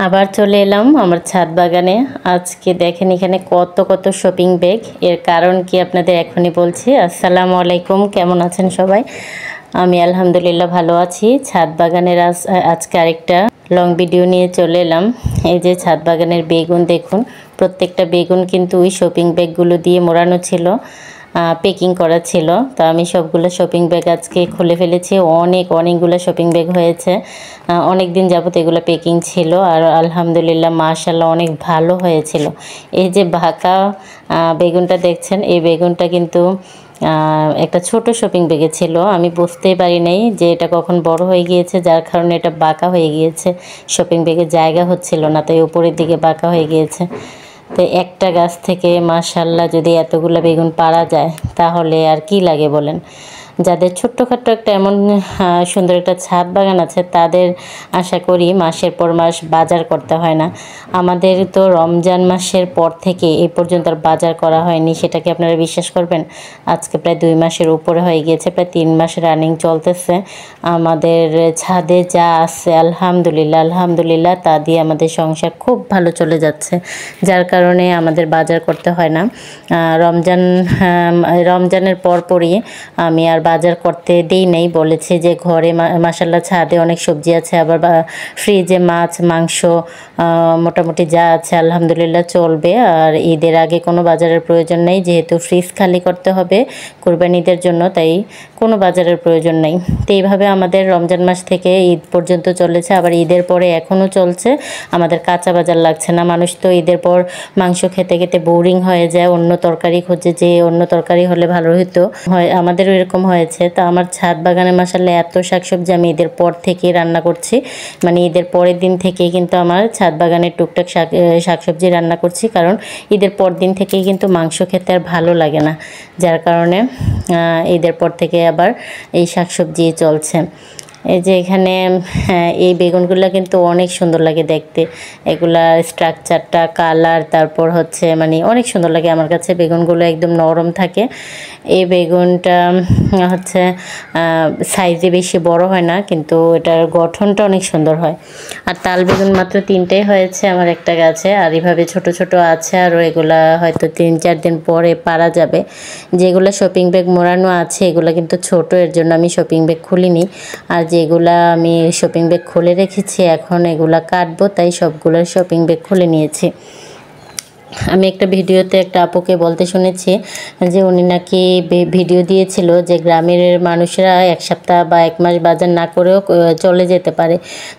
আবার চলে এলাম আমার ছাদ বাগানে। আজকে দেখেন এখানে কত কত শপিং ব্যাগ। এর কারণ কি আপনাদের এখনই বলছি। আসসালামু আলাইকুম, কেমন আছেন সবাই? আমি আলহামদুলিল্লাহ ভালো আছি। ছাদ বাগানের আজকে আরেকটা লং ভিডিও নিয়ে চলে এলাম। এই যে ছাদ বাগানের বেগুন দেখুন, প্রত্যেকটা বেগুন কিন্তু ওই শপিং ব্যাগগুলো দিয়ে মোড়ানো ছিল, পেকিং করা ছিল। তো আমি সবগুলো শপিং ব্যাগ আজকে খুলে ফেলেছি। অনেকগুলো শপিং ব্যাগ হয়েছে। অনেক দিন যাবত এগুলো পেকিং ছিল আর আলহামদুলিল্লাহ মাশাআল্লাহ অনেক ভালো হয়েছিল। এই যে বাঁকা বেগুনটা দেখছেন, এই বেগুনটা কিন্তু একটা ছোট শপিং ব্যাগে ছিল। আমি বুঝতেই পারি নাই যে এটা কখন বড় হয়ে গিয়েছে, যার কারণে এটা বাঁকা হয়ে গিয়েছে। শপিং ব্যাগে জায়গা হচ্ছিল না, তাই উপরের দিকে বাঁকা হয়ে গিয়েছে। তো একটা গাছ থেকে মাশাআল্লাহ যদি এতগুলো বেগুন পারা যায় তাহলে আর কি লাগে বলেন। যাদের ছোট্টখাট্ট একটা এমন সুন্দর একটা ছাদ বাগান আছে তাদের আশা করি মাসের পর মাস বাজার করতে হয় না। আমাদের তো রমজান মাসের পর থেকে এই পর্যন্ত আর বাজার করা হয়নি, সেটাকে আপনারা বিশ্বাস করবেন? আজকে প্রায় 2 মাসের উপরে হয়ে গিয়েছে, প্রায় 3 মাস রানিং চলতেছে। আমাদের ছাদে যা আছে আলহামদুলিল্লাহ তা দিয়ে আমাদের সংসার খুব ভালো চলে যাচ্ছে, যার কারণে আমাদের বাজার করতে হয় না। রমজানের পরপরই আমি আর বাজার করতে দেই নাই, বলেছে যে ঘরে মাশাআল্লাহ ছাদে অনেক সবজি আছে, আবার ফ্রিজে মাছ মাংস মোটামুটি যা আছে আলহামদুলিল্লাহ চলবে। আর ঈদের আগে কোনো বাজারের প্রয়োজন নেই, যেহেতু ফ্রিজ খালি করতে হবে কুরবানিদের জন্য, তাই কোনো বাজারের প্রয়োজন নেই। তো এইভাবে আমাদের রমজান মাস থেকে ঈদ পর্যন্ত চলেছে, আবার ঈদের পরে এখনও চলছে। আমাদের কাঁচা বাজার লাগছে না। মানুষ তো ঈদের পর মাংস খেতে খেতে বোরিং হয়ে যায়, অন্য তরকারি খোঁজে, যে অন্য তরকারি হলে ভালো হতো। আমাদেরও এরকম হয়েছে। তো আমার ছাদ বাগানে মাশাআল্লাহ এত শাকসবজি আমি ঈদের পর থেকেই রান্না করছি, মানে ঈদের পরের দিন থেকেই কিন্তু আমার ছাদ বাগানের টুকটাক শাকসবজি রান্না করছি, কারণ ঈদের পর দিন থেকেই কিন্তু মাংস খেতে আর ভালো লাগে না, যার কারণে ঈদের পর থেকে আবার এই শাকসবজি চলছে। এই যে এখানে এই বেগুনগুলো কিন্তু অনেক সুন্দর লাগে দেখতে, এগুলার স্ট্রাকচারটা, কালার, তারপর হচ্ছে মানে অনেক সুন্দর লাগে আমার কাছে। বেগুনগুলো একদম নরম থাকে। এই বেগুনটা হচ্ছে সাইজে বেশি বড় হয় না, কিন্তু এটার গঠনটা অনেক সুন্দর হয়। আর তাল বেগুন মাত্র 3টাই হয়েছে আমার একটা গাছে, আর এভাবে ছোট ছোট আছে, আরও এগুলা হয়তো 3-4 দিন পরে পারা যাবে। যেগুলো শপিং ব্যাগ মোড়ানো আছে এগুলো কিন্তু ছোট, এর জন্য আমি শপিং ব্যাগ খুলিনি। আর যেগুলা আমি শপিং ব্যাগ খুলে রেখেছি এখন এগুলা কাটবো, তাই সবগুলোর শপিং ব্যাগ খুলে নিয়েছি। আমি একটা ভিডিওতে একটা আপুকে বলতে শুনেছি যে উনি নাকি ভিডিও দিয়েছিল যে গ্রামের মানুষরা 1 সপ্তাহ বা 1 মাস বাজার না করেও চলে যেতে পারে,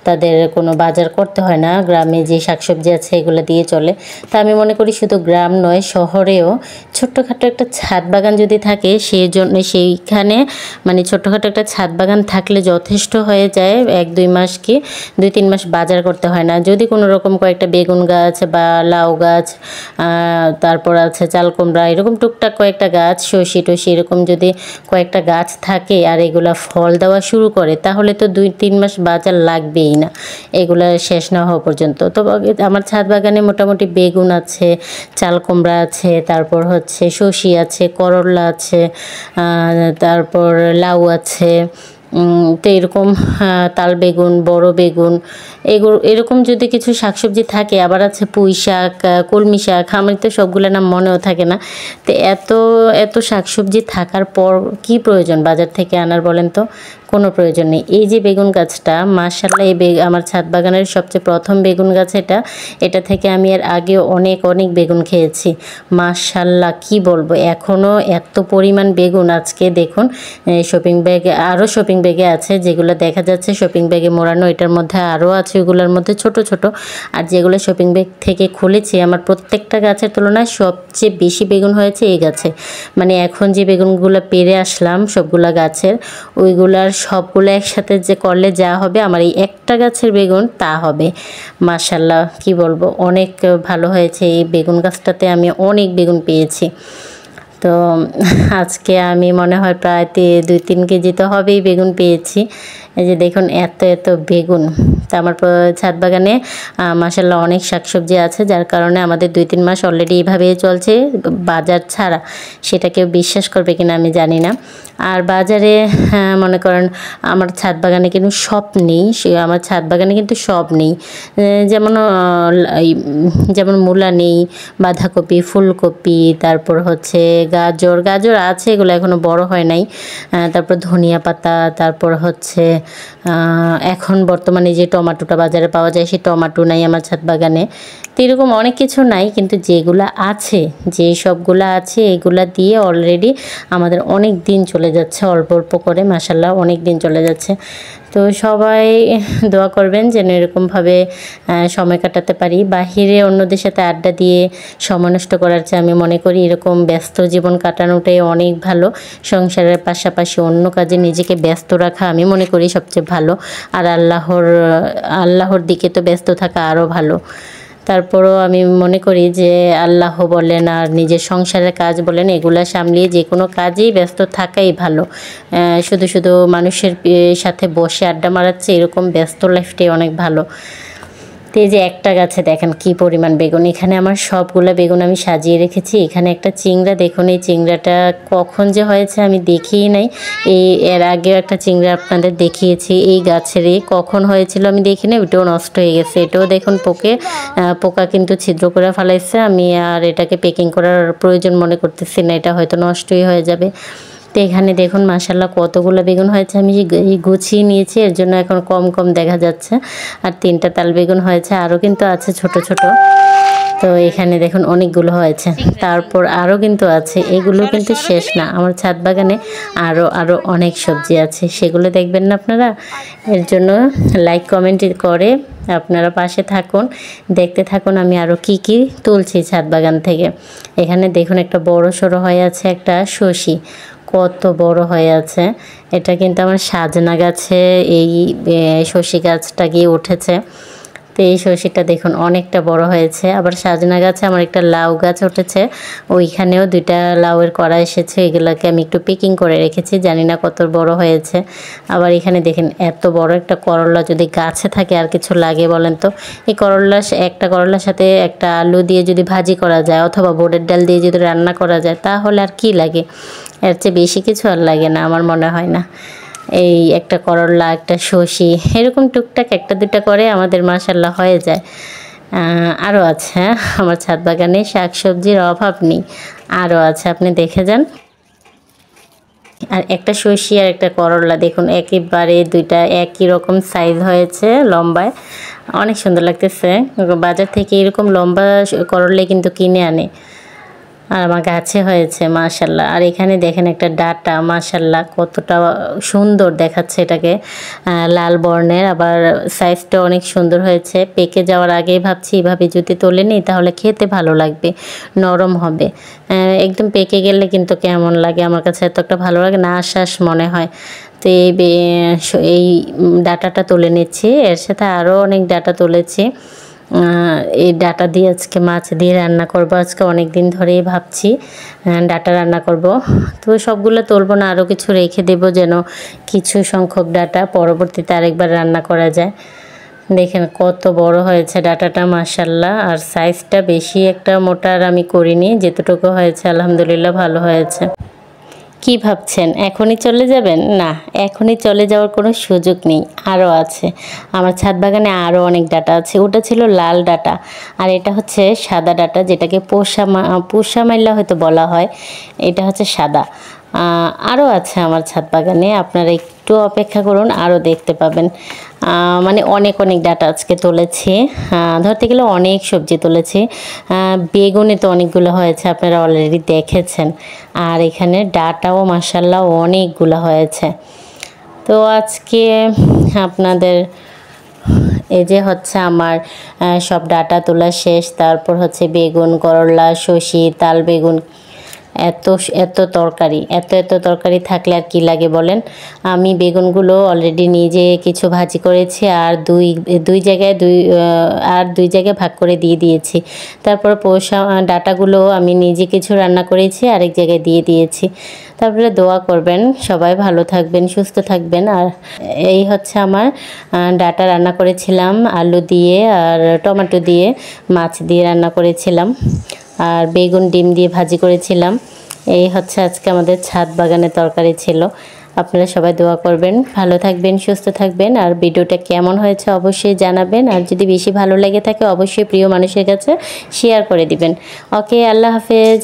তাদের কোনো বাজার করতে হয় না, গ্রামে যে শাকসবজি আছে এগুলো দিয়ে চলে। তা আমি মনে করি শুধু গ্রাম নয়, শহরেও ছোট্টখাটো একটা ছাদ বাগান যদি থাকে সেইখানে মানে ছোট্টখাটো একটা ছাদ বাগান থাকলে যথেষ্ট হয়ে যায়। 1-2 মাস কি 2-3 মাস বাজার করতে হয় না। যদি কোনো রকম কয়েকটা বেগুন গাছ বা লাউ গাছ, তারপর আছে চাল কুমড়া, এরকম টুকটাক কয়েকটা গাছ, সর্ষে টসি এরকম যদি কয়েকটা গাছ থাকে আর এগুলা ফল দেওয়া শুরু করে, তাহলে তো 2-3 মাস বাজার লাগবেই না এগুলা শেষ না হওয়া পর্যন্ত। তো আমার ছাদ বাগানে মোটামুটি বেগুন আছে, চাল কুমড়া আছে, তারপর হচ্ছে সর্ষে আছে, করলা আছে, তারপর লাউ আছে। তো এরকম তাল বেগুন, বড় বেগুন, এরকম যদি কিছু শাকসবজি থাকে, আবার আছে পুঁই শাক, কলমি শাক, আমার তো সবগুলো নাম মনেও থাকে না। তো এত শাকসবজি থাকার পর কি প্রয়োজন বাজার থেকে আনার বলেন তো? কোনো প্রয়োজন নেই। এই যে বেগুন গাছটা মাশাআল্লাহ, আমার ছাদ বাগানের সবচেয়ে প্রথম বেগুন গাছ এটা থেকে আমি এর আগে অনেক বেগুন খেয়েছি। মাশাআল্লাহ কি বলবো, এখনও এত পরিমাণ বেগুন। আজকে দেখুন শপিং ব্যাগে, আরও শপিং ব্যাগে আছে যেগুলো দেখা যাচ্ছে শপিং ব্যাগে মোড়ানো, এটার মধ্যে আরও আছে, ওগুলোর মধ্যে ছোট ছোট। আর যেগুলো শপিং ব্যাগ থেকে খুলেছি আমার প্রত্যেকটা গাছের তুলনায় সবচেয়ে বেশি বেগুন হয়েছে এই গাছে। মানে এখন যে বেগুনগুলো পেরে আসলাম সবগুলা গাছের, ওইগুলার সবগুলো একসাথে যে করলে যা হবে আমার এই একটা গাছের বেগুন তা হবে। মাশাআল্লাহ কি বলবো, অনেক ভালো হয়েছে। এই বেগুন গাছটাতে আমি অনেক বেগুন পেয়েছি। তো আজকে আমি মনে হয় প্রায় 2-3 কেজি তো হবেই বেগুন পেয়েছি। এই যে দেখুন এত এত বেগুন। তা আমার ছাদ বাগানে মাশাআল্লাহ অনেক শাকসবজি আছে, যার কারণে আমাদের 2-3 মাস অলরেডি এইভাবেই চলছে বাজার ছাড়া। সেটা কেউ বিশ্বাস করবে কিনা আমি জানি না। আর বাজারে মনে করেন আমার ছাদ বাগানে কিন্তু সব নেই, আমার ছাদ বাগানে কিন্তু সব নেই। যেমন যেমন মূলা নেই, বাঁধাকপি, ফুলকপি, তারপর হচ্ছে গাজর আছে, এগুলো এখনও বড় হয় নাই। তারপর ধনিয়া পাতা, তারপর হচ্ছে এখন বর্তমানে যে টমেটোটা বাজারে পাওয়া যায় সেই টমেটো নাই আমার ছাদ বাগানে। তো এরকম অনেক কিছু নাই, কিন্তু যেগুলো আছে, যে সবগুলো আছে এগুলা দিয়ে অলরেডি আমাদের অনেক দিন চলে যাচ্ছে, অল্প অল্প করে মাশাআল্লাহ অনেক দিন চলে যাচ্ছে। তো সবাই দোয়া করবেন যেন এরকমভাবে সময় কাটাতে পারি। বাহিরে অন্যদের সাথে আড্ডা দিয়ে সময় নষ্ট করার চেয়ে আমি মনে করি এরকম ব্যস্ত জীবন কাটানোটাই অনেক ভালো। সংসারের পাশাপাশি অন্য কাজে নিজেকে ব্যস্ত রাখা আমি মনে করি সবচেয়ে ভালো। আর আল্লাহর দিকে তো ব্যস্ত থাকা আরও ভালো। তারপরও আমি মনে করি যে আল্লাহ বলেন আর নিজের সংসারের কাজ বলেন, এগুলা সামলিয়ে যে কোনো কাজেই ব্যস্ত থাকাই ভালো। শুধু শুধু মানুষের সাথে বসে আড্ডা মারাচ্ছে এরকম ব্যস্ত লাইফটাই অনেক ভালো। তো এই যে একটা গাছে দেখেন কি পরিমাণ বেগুন, এখানে আমার সবগুলা বেগুন আমি সাজিয়ে রেখেছি। এখানে একটা চিংড়া, দেখুন এই চিংড়াটা কখন যে হয়েছে আমি দেখিই নাই। এর আগেও একটা চিংড়া আপনাদের দেখিয়েছি, এই গাছেরই কখন হয়েছিল আমি দেখিনি, ওটাও নষ্ট হয়ে গেছে। এটাও দেখুন পোকা কিন্তু ছিদ্র করে ফেলাইছে। আমি আর এটাকে প্যাকিং করার প্রয়োজন মনে করতেছি না, এটা হয়তো নষ্টই হয়ে যাবে। তো এখানে দেখুন মাশাআল্লাহ কতগুলো বেগুন হয়েছে, আমি গুছিয়ে নিয়েছি, এর জন্য এখন কম কম দেখা যাচ্ছে। আর 3টা তাল বেগুন হয়েছে, আরও কিন্তু আছে ছোট ছোট। তো এখানে দেখুন অনেকগুলো হয়েছে, তারপর আরও কিন্তু আছে, এগুলো কিন্তু শেষ না। আমার ছাদ বাগানে আরও অনেক সবজি আছে, সেগুলো দেখবেন না আপনারা। এর জন্য লাইক কমেন্ট করে আপনারা পাশে থাকুন, দেখতে থাকুন আমি আরও কি কি তুলছি ছাদ বাগান থেকে। এখানে দেখুন একটা বড় সড়ো হয়ে আছে একটা শসি, কত বড় হয়ে আছে। এটা কিন্তু আমার সাজনা গাছে এই শসি গাছটা গিয়ে উঠেছে। তো এই শসিটা দেখুন অনেকটা বড় হয়েছে। আবার সাজনা গাছে আমার একটা লাউ গাছ উঠেছে, ওইখানেও 2টা লাউয়ের কড়া এসেছে, এগুলোকে আমি একটু পিকিং করে রেখেছি, জানি না কত বড় হয়েছে। আবার এখানে দেখেন এত বড় একটা করলা যদি গাছে থাকে আর কিছু লাগে বলেন তো। এই একটা করলার সাথে একটা আলু দিয়ে যদি ভাজি করা যায় অথবা বোটের ডাল দিয়ে যদি রান্না করা যায় তাহলে আর কি লাগে, এর চেয়ে বেশি কিছু আর লাগে না আমার মনে হয় না। এই একটা করলা, একটা শসি, এরকম টুকটাক 1-2টা করে আমাদের মাশাআল্লাহ হয়ে যায়। আরও আছে আমার ছাদ বাগানে, শাকসবজির অভাব নেই, আরও আছে, আপনি দেখে যান। আর একটা শসি আর একটা করলা দেখুন একেবারে 2টা একই রকম সাইজ হয়েছে, লম্বায় অনেক সুন্দর লাগতেছে। বাজার থেকে এরকম লম্বা করলা কিন্তু কিনে আনে, আর আমার গাছে হয়েছে মাশাআল্লাহ। আর এখানে দেখেন একটা ডাটা, মাশাআল্লাহ কতটা সুন্দর দেখাচ্ছে, এটাকে লাল বর্ণের, আবার সাইজটা অনেক সুন্দর হয়েছে। পেকে যাওয়ার আগেই ভাবছি এভাবে যদি তোলে নিই তাহলে খেতে ভালো লাগবে, নরম হবে। একদম পেকে গেলে কিন্তু কেমন লাগে, আমার কাছে এত একটা ভালো লাগে না, আশ্বাস মনে হয়। তো এই ডাটাটা তুলে নিচ্ছি, এর সাথে আরও অনেক ডাটা তুলেছি। এই ডাটা দিয়ে আজকে মাছ দিয়ে রান্না করব, আজকে অনেক দিন ধরেই ভাবছি ডাটা রান্না করব। তো সবগুলো তুলব না, আরও কিছু রেখে দেব যেন কিছু সংখ্যক ডাটা পরবর্তীতে আরেকবার রান্না করা যায়। দেখেন কত বড় হয়েছে ডাটাটা মাশাআল্লাহ। আর সাইজটা বেশি একটা মোটা আর আমি করিনি, যেতটুকু হয়েছে আলহামদুলিল্লাহ ভালো হয়েছে। কি ভাবছেন এখনই চলে যাবেন? না, এখনই চলে যাওয়ার কোনো সুযোগ নেই, আরও আছে আমার ছাদ বাগানে, আরও অনেক ডাটা আছে। ওটা ছিল লাল ডাটা, আর এটা হচ্ছে সাদা ডাটা, যেটাকে পুষা মাইল্লা হয়তো বলা হয়, এটা হচ্ছে সাদা। আরও আছে আমার ছাদ বাগানে, আপনারা একটু অপেক্ষা করুন, আরও দেখতে পাবেন। মানে অনেক ডাটা আজকে তুলেছি, ধরতে গেলে অনেক সবজি তুলেছি। বেগুনে তো অনেকগুলো হয়েছে, আপনারা অলরেডি দেখেছেন। আর এখানে ডাটাও মাশাআল্লাহ অনেকগুলো হয়েছে। তো আজকে আপনাদের এই যে হচ্ছে আমার সব ডাটা তোলা শেষ। তারপর হচ্ছে বেগুন, করলা, শসি, তাল বেগুন এত এত তরকারি, এত তরকারি থাকলে আর কি লাগে বলেন। আমি বেগুনগুলো অলরেডি নিজে কিছু ভাজি করেছি, আর দুই জায়গায় দুই জায়গায় ভাগ করে দিয়ে দিয়েছি। তারপর ডাটাগুলো আমি নিজে কিছু রান্না করেছি, আরেক জায়গায় দিয়ে দিয়েছি। তারপরে দোয়া করবেন, সবাই ভালো থাকবেন, সুস্থ থাকবেন। আর এই হচ্ছে আমার ডাটা রান্না করেছিলাম আলু দিয়ে আর টমেটো দিয়ে, মাছ দিয়ে রান্না করেছিলাম, আর বেগুন ডিম দিয়ে ভাজি করেছিলাম। এই হচ্ছে আজকে আমাদের ছাদ বাগানের তরকারি ছিল। আপনারা সবাই দোয়া করবেন, ভালো থাকবেন, সুস্থ থাকবেন। আর ভিডিওটা কেমন হয়েছে অবশ্যই জানাবেন। আর যদি বেশি ভালো লেগে থাকে অবশ্যই প্রিয় মানুষের কাছে শেয়ার করে দিবেন। ওকে, আল্লাহ হাফেজ।